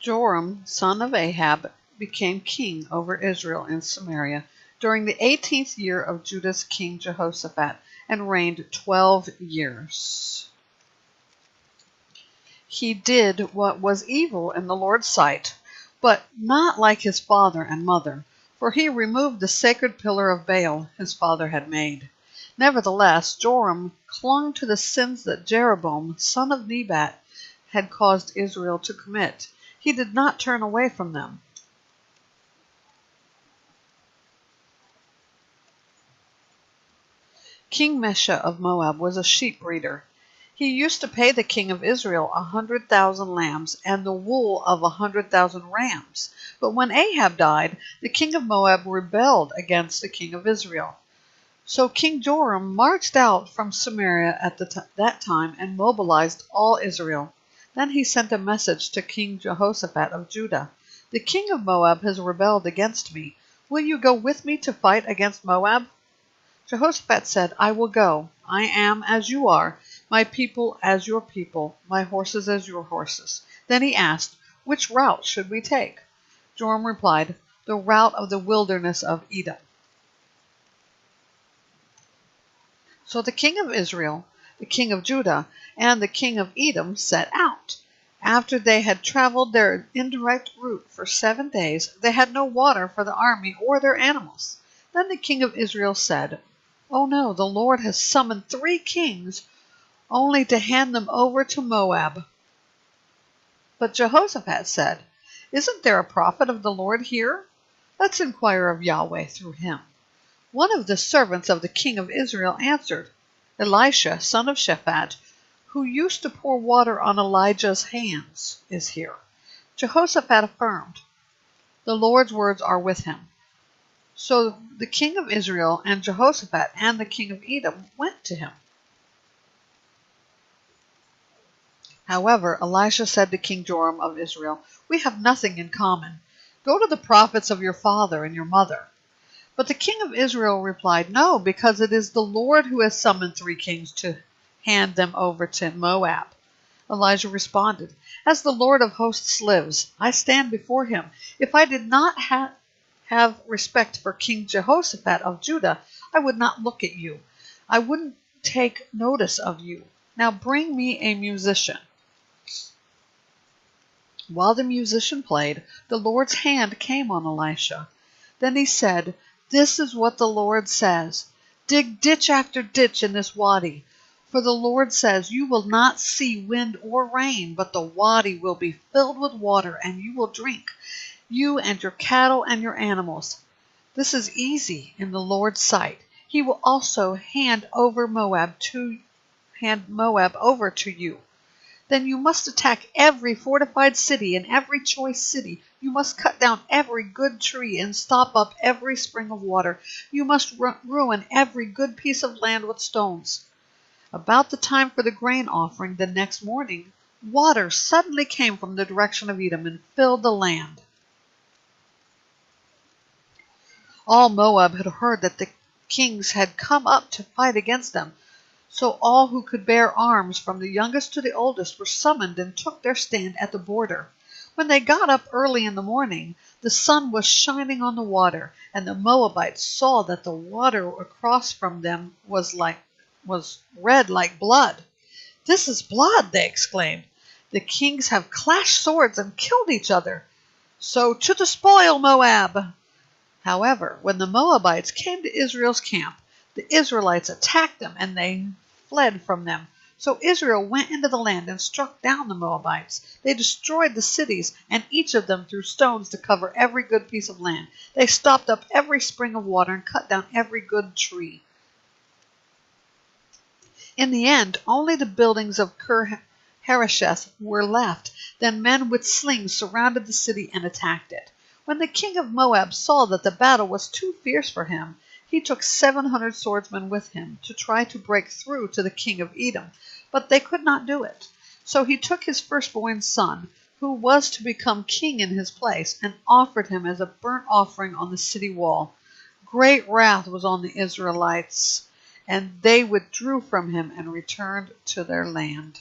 Joram, son of Ahab, became king over Israel in Samaria during the 18th year of Judah's king Jehoshaphat, and reigned 12 years. He did what was evil in the Lord's sight, but not like his father and mother, for he removed the sacred pillar of Baal his father had made. Nevertheless, Joram clung to the sins that Jeroboam, son of Nebat, had caused Israel to commit. He did not turn away from them. King Mesha of Moab was a sheep breeder. He used to pay the king of Israel 100,000 lambs and the wool of 100,000 rams. But when Ahab died, the king of Moab rebelled against the king of Israel. So King Joram marched out from Samaria at that time and mobilized all Israel. Then he sent a message to King Jehoshaphat of Judah. The king of Moab has rebelled against me. Will you go with me to fight against Moab? Jehoshaphat said, I will go. I am as you are, my people as your people, my horses as your horses. Then he asked, which route should we take? Joram replied, the route of the wilderness of Edom. So the king of Israel, the king of Judah, and the king of Edom set out. After they had traveled their indirect route for 7 days, they had no water for the army or their animals. Then the king of Israel said, Oh no, the Lord has summoned 3 kings, only to hand them over to Moab. But Jehoshaphat said, Isn't there a prophet of the Lord here? Let's inquire of Yahweh through him. One of the servants of the king of Israel answered, Elisha, son of Shaphat, who used to pour water on Elijah's hands, is here. Jehoshaphat affirmed, The Lord's words are with him. So the king of Israel and Jehoshaphat and the king of Edom went to him. However, Elisha said to King Joram of Israel, We have nothing in common. Go to the prophets of your father and your mother. But the king of Israel replied, No, because it is the Lord who has summoned 3 kings to hand them over to Moab. Elijah responded, As the Lord of hosts lives, I stand before him. If I did not have respect for King Jehoshaphat of Judah, I would not look at you. I wouldn't take notice of you. Now bring me a musician. While the musician played, the Lord's hand came on Elisha. Then he said, This is what the Lord says. Dig ditch after ditch in this wadi. For the Lord says, You will not see wind or rain, but the wadi will be filled with water, and you will drink, you and your cattle and your animals. This is easy in the Lord's sight. He will also hand Moab over to you. Then you must attack every fortified city and every choice city. You must cut down every good tree and stop up every spring of water. You must ruin every good piece of land with stones. About the time for the grain offering the next morning, water suddenly came from the direction of Edom and filled the land. All Moab had heard that the kings had come up to fight against them. So all who could bear arms, from the youngest to the oldest, were summoned and took their stand at the border. When they got up early in the morning, the sun was shining on the water, and the Moabites saw that the water across from them was red like blood. This is blood, they exclaimed. The kings have clashed swords and killed each other. So to the spoil, Moab! However, when the Moabites came to Israel's camp, the Israelites attacked them, and they fled from them. So Israel went into the land and struck down the Moabites. They destroyed the cities, and each of them threw stones to cover every good piece of land. They stopped up every spring of water and cut down every good tree. In the end, only the buildings of Harosheth were left. Then men with slings surrounded the city and attacked it. When the king of Moab saw that the battle was too fierce for him, he took 700 swordsmen with him to try to break through to the king of Edom, but they could not do it. So he took his firstborn son, who was to become king in his place, and offered him as a burnt offering on the city wall. Great wrath was on the Israelites, and they withdrew from him and returned to their land.